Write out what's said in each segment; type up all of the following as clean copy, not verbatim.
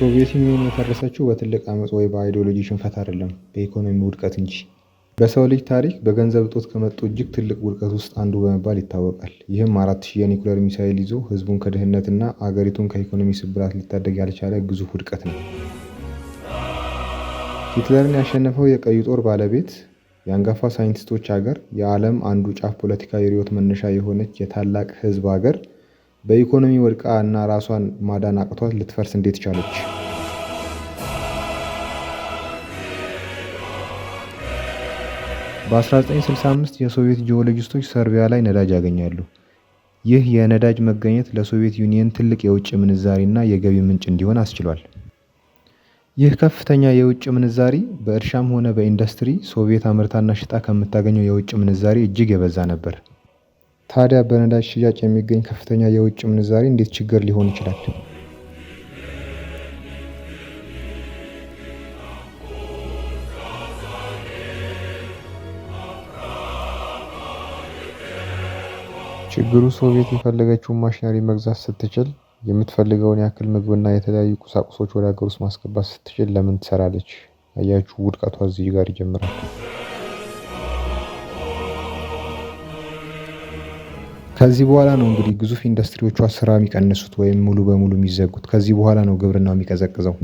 ሶቪየት ዩኒየን የፈረሰችው በትልቅ አመጽ ወይ በአይዲዮሎጂ ሽንፈት አይደለም፣ በኢኮኖሚ ውድቀት እንጂ። በሰው ልጅ ታሪክ በገንዘብ እጦት ከመጡ እጅግ ትልቅ ውድቀት ውስጥ አንዱ በመባል ይታወቃል። ይህም 4000 የኒውክሌር ሚሳኤል ይዞ ህዝቡን ከድህነትና አገሪቱን ከኢኮኖሚ ስብራት ሊታደግ ያልቻለ ግዙፍ ውድቀት ነው። ሂትለርን ያሸነፈው የቀዩ ጦር ባለቤት፣ የአንጋፋ ሳይንቲስቶች ሀገር፣ የዓለም አንዱ ጫፍ ፖለቲካዊ ርዕዮት መነሻ የሆነች የታላቅ ህዝብ ሀገር በኢኮኖሚ ወድቃ እና ራሷን ማዳን አቅቷት ልትፈርስ እንዴት ቻለች? በ1965 የሶቪየት ጂኦሎጂስቶች ሰርቢያ ላይ ነዳጅ ያገኛሉ። ይህ የነዳጅ መገኘት ለሶቪየት ዩኒየን ትልቅ የውጭ ምንዛሪ እና የገቢ ምንጭ እንዲሆን አስችሏል። ይህ ከፍተኛ የውጭ ምንዛሪ በእርሻም ሆነ በኢንዱስትሪ ሶቪየት አምርታና ሽጣ ከምታገኘው የውጭ ምንዛሪ እጅግ የበዛ ነበር። ታዲያ በነዳጅ ሽያጭ የሚገኝ ከፍተኛ የውጭ ምንዛሪ እንዴት ችግር ሊሆን ይችላል? ችግሩ ሶቪየት የፈለገችውን ማሽነሪ መግዛት ስትችል፣ የምትፈልገውን ያክል ምግብና የተለያዩ ቁሳቁሶች ወደ ሀገር ውስጥ ማስገባት ስትችል ለምን ትሰራለች? አያችሁ፣ ውድቀቷ እዚህ ጋር ይጀምራል። ከዚህ በኋላ ነው እንግዲህ ግዙፍ ኢንዱስትሪዎቿ ስራ የሚቀንሱት ወይም ሙሉ በሙሉ የሚዘጉት። ከዚህ በኋላ ነው ግብርናው የሚቀዘቅዘው።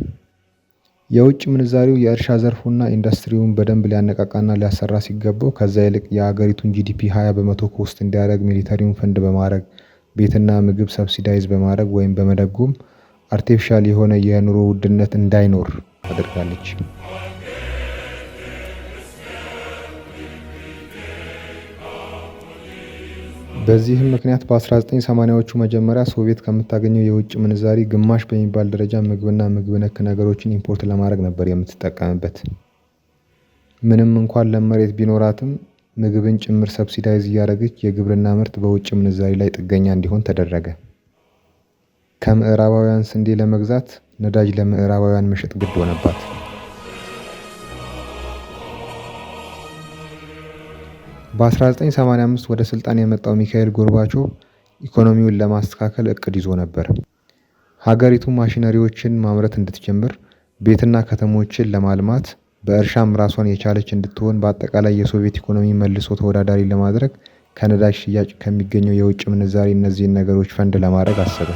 የውጭ ምንዛሪው የእርሻ ዘርፉና ኢንዱስትሪውን በደንብ ሊያነቃቃና ሊያሰራ ሲገባው ከዛ ይልቅ የሀገሪቱን ጂዲፒ 20 በመቶ ኮስት እንዲያደርግ ሚሊተሪውን ፈንድ በማድረግ ቤትና ምግብ ሰብሲዳይዝ በማድረግ ወይም በመደጎም አርቲፊሻል የሆነ የኑሮ ውድነት እንዳይኖር አድርጋለች። በዚህም ምክንያት በ1980ዎቹ መጀመሪያ ሶቪየት ከምታገኘው የውጭ ምንዛሪ ግማሽ በሚባል ደረጃ ምግብና ምግብ ነክ ነገሮችን ኢምፖርት ለማድረግ ነበር የምትጠቀምበት። ምንም እንኳን ለም መሬት ቢኖራትም ምግብን ጭምር ሰብሲዳይዝ እያደረገች የግብርና ምርት በውጭ ምንዛሪ ላይ ጥገኛ እንዲሆን ተደረገ። ከምዕራባውያን ስንዴ ለመግዛት ነዳጅ ለምዕራባውያን መሸጥ ግድ ሆነባት። በ1985 ወደ ስልጣን የመጣው ሚካኤል ጎርባቾቭ ኢኮኖሚውን ለማስተካከል እቅድ ይዞ ነበር። ሀገሪቱ ማሽነሪዎችን ማምረት እንድትጀምር፣ ቤትና ከተሞችን ለማልማት፣ በእርሻም ራሷን የቻለች እንድትሆን፣ በአጠቃላይ የሶቪየት ኢኮኖሚ መልሶ ተወዳዳሪ ለማድረግ ከነዳጅ ሽያጭ ከሚገኘው የውጭ ምንዛሪ እነዚህን ነገሮች ፈንድ ለማድረግ አሰበ።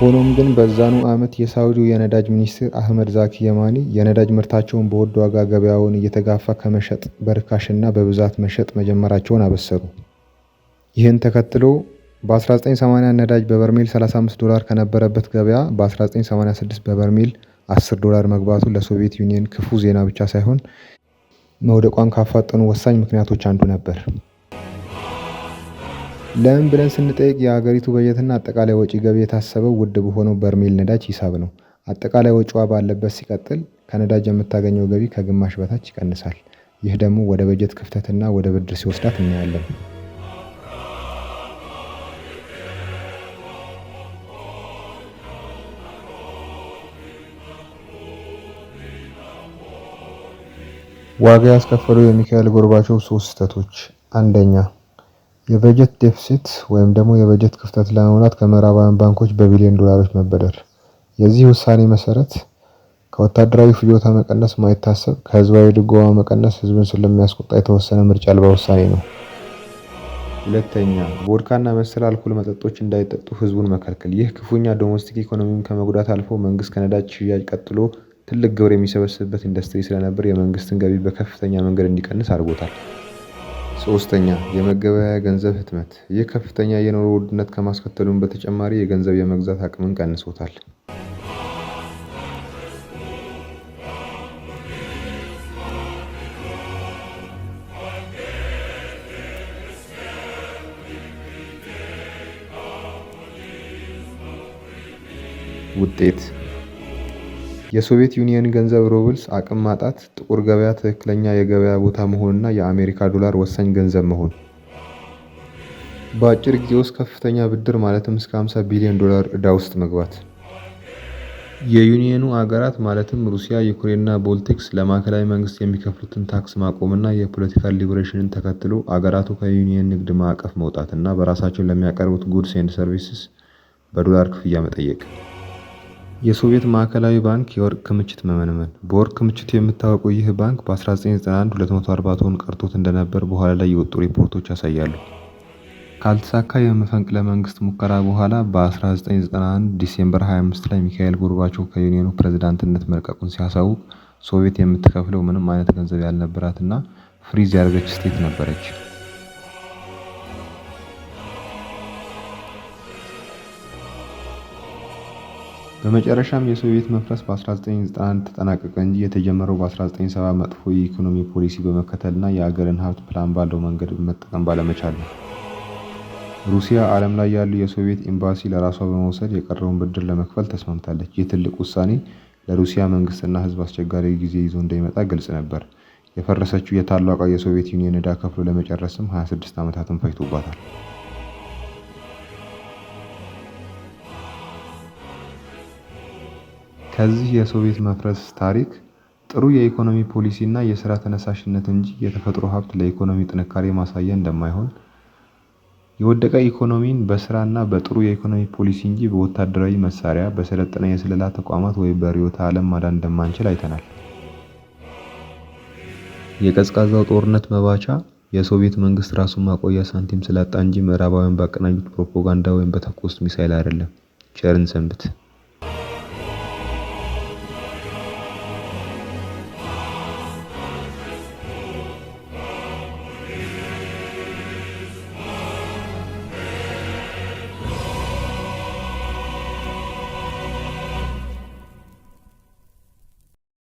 ሆኖም ግን በዛኑ ዓመት የሳውዲው የነዳጅ ሚኒስትር አህመድ ዛኪ የማኒ የነዳጅ ምርታቸውን በውድ ዋጋ ገበያውን እየተጋፋ ከመሸጥ በርካሽና በብዛት መሸጥ መጀመራቸውን አበሰሩ። ይህን ተከትሎ በ1980 ነዳጅ በበርሜል $35 ከነበረበት ገበያ በ1986 በበርሜል $10 መግባቱ ለሶቪየት ዩኒየን ክፉ ዜና ብቻ ሳይሆን መውደቋን ካፋጠኑ ወሳኝ ምክንያቶች አንዱ ነበር። ለምን ብለን ስንጠይቅ የሀገሪቱ በጀትና አጠቃላይ ወጪ ገቢ የታሰበው ውድ በሆነው በርሜል ነዳጅ ሂሳብ ነው። አጠቃላይ ወጪዋ ባለበት ሲቀጥል ከነዳጅ የምታገኘው ገቢ ከግማሽ በታች ይቀንሳል። ይህ ደግሞ ወደ በጀት ክፍተትና ወደ ብድር ሲወስዳት እናያለን። ዋጋ ያስከፈሉ የሚካኤል ጎርባቾቭ 3 ስህተቶች። አንደኛ፣ የበጀት ዴፊሲት ወይም ደግሞ የበጀት ክፍተት ለመሙላት ከምዕራባውያን ባንኮች በቢሊዮን ዶላሮች መበደር። የዚህ ውሳኔ መሰረት ከወታደራዊ ፍጆታ መቀነስ ማይታሰብ ከህዝባዊ ድጎማ መቀነስ ህዝብን ስለሚያስቆጣ የተወሰነ ምርጫ አልባ ውሳኔ ነው። ሁለተኛ፣ ቮድካና መሰል አልኮል መጠጦች እንዳይጠጡ ህዝቡን መከልከል። ይህ ክፉኛ ዶሜስቲክ ኢኮኖሚውን ከመጉዳት አልፎ መንግስት ከነዳጅ ሽያጭ ቀጥሎ ትልቅ ግብር የሚሰበስብበት ኢንዱስትሪ ስለነበር የመንግስትን ገቢ በከፍተኛ መንገድ እንዲቀንስ አድርጎታል። ሶስተኛ፣ የመገበያያ ገንዘብ ህትመት። ይህ ከፍተኛ የኑሮ ውድነት ከማስከተሉም በተጨማሪ የገንዘብ የመግዛት አቅምን ቀንሶታል። ውጤት የሶቪየት ዩኒየን ገንዘብ ሩብልስ አቅም ማጣት፣ ጥቁር ገበያ ትክክለኛ የገበያ ቦታ መሆንና የአሜሪካ ዶላር ወሳኝ ገንዘብ መሆን። በአጭር ጊዜ ውስጥ ከፍተኛ ብድር ማለትም እስከ $50 ቢሊዮን ዕዳ ውስጥ መግባት። የዩኒየኑ አገራት ማለትም ሩሲያ፣ ዩክሬንና ቦልቲክስ ለማዕከላዊ መንግስት የሚከፍሉትን ታክስ ማቆምና የፖለቲካል ሊበሬሽንን ተከትሎ አገራቱ ከዩኒየን ንግድ ማዕቀፍ መውጣትና በራሳቸው ለሚያቀርቡት ጉድስ ኤንድ ሰርቪስስ በዶላር ክፍያ መጠየቅ። የሶቪየት ማዕከላዊ ባንክ የወርቅ ክምችት መመንመን። በወርቅ ክምችቱ የሚታወቀው ይህ ባንክ በ1991 240 ቶን ቀርቶት እንደነበር በኋላ ላይ የወጡ ሪፖርቶች ያሳያሉ። ካልተሳካ የመፈንቅለ መንግስት ሙከራ በኋላ በ1991 ዲሴምበር 25 ላይ ሚካኤል ጎርባቾቭ ከዩኒየኑ ፕሬዝዳንትነት መልቀቁን ሲያሳውቅ ሶቪየት የምትከፍለው ምንም አይነት ገንዘብ ያልነበራትና ፍሪዝ ያደረገች ስቴት ነበረች። በመጨረሻም የሶቪየት መፍረስ በ1991 ተጠናቀቀ እንጂ የተጀመረው በ1970 መጥፎ የኢኮኖሚ ፖሊሲ በመከተልና የአገርን ሀብት ፕላን ባለው መንገድ መጠቀም ባለመቻል ነው። ሩሲያ ዓለም ላይ ያሉ የሶቪየት ኤምባሲ ለራሷ በመውሰድ የቀረውን ብድር ለመክፈል ተስማምታለች። ይህ ትልቅ ውሳኔ ለሩሲያ መንግስትና ህዝብ አስቸጋሪ ጊዜ ይዞ እንደሚመጣ ግልጽ ነበር። የፈረሰችው የታላቋ የሶቪየት ዩኒየን ዕዳ ከፍሎ ለመጨረስም 26 ዓመታትን ፈጅቶባታል። ከዚህ የሶቪየት መፍረስ ታሪክ ጥሩ የኢኮኖሚ ፖሊሲ እና የሥራ ተነሳሽነት እንጂ የተፈጥሮ ሀብት ለኢኮኖሚ ጥንካሬ ማሳያ እንደማይሆን፣ የወደቀ ኢኮኖሚን በስራና በጥሩ የኢኮኖሚ ፖሊሲ እንጂ በወታደራዊ መሳሪያ፣ በሰለጠነ የስለላ ተቋማት ወይም በርዕዮተ ዓለም ማዳን እንደማንችል አይተናል። የቀዝቃዛው ጦርነት መባቻ የሶቪየት መንግስት ራሱን ማቆያ ሳንቲም ስላጣ እንጂ ምዕራባውያን ባቀናጁት ፕሮፓጋንዳ ወይም በተኮሱት ሚሳኤል አይደለም። ቸርን ሰንብት።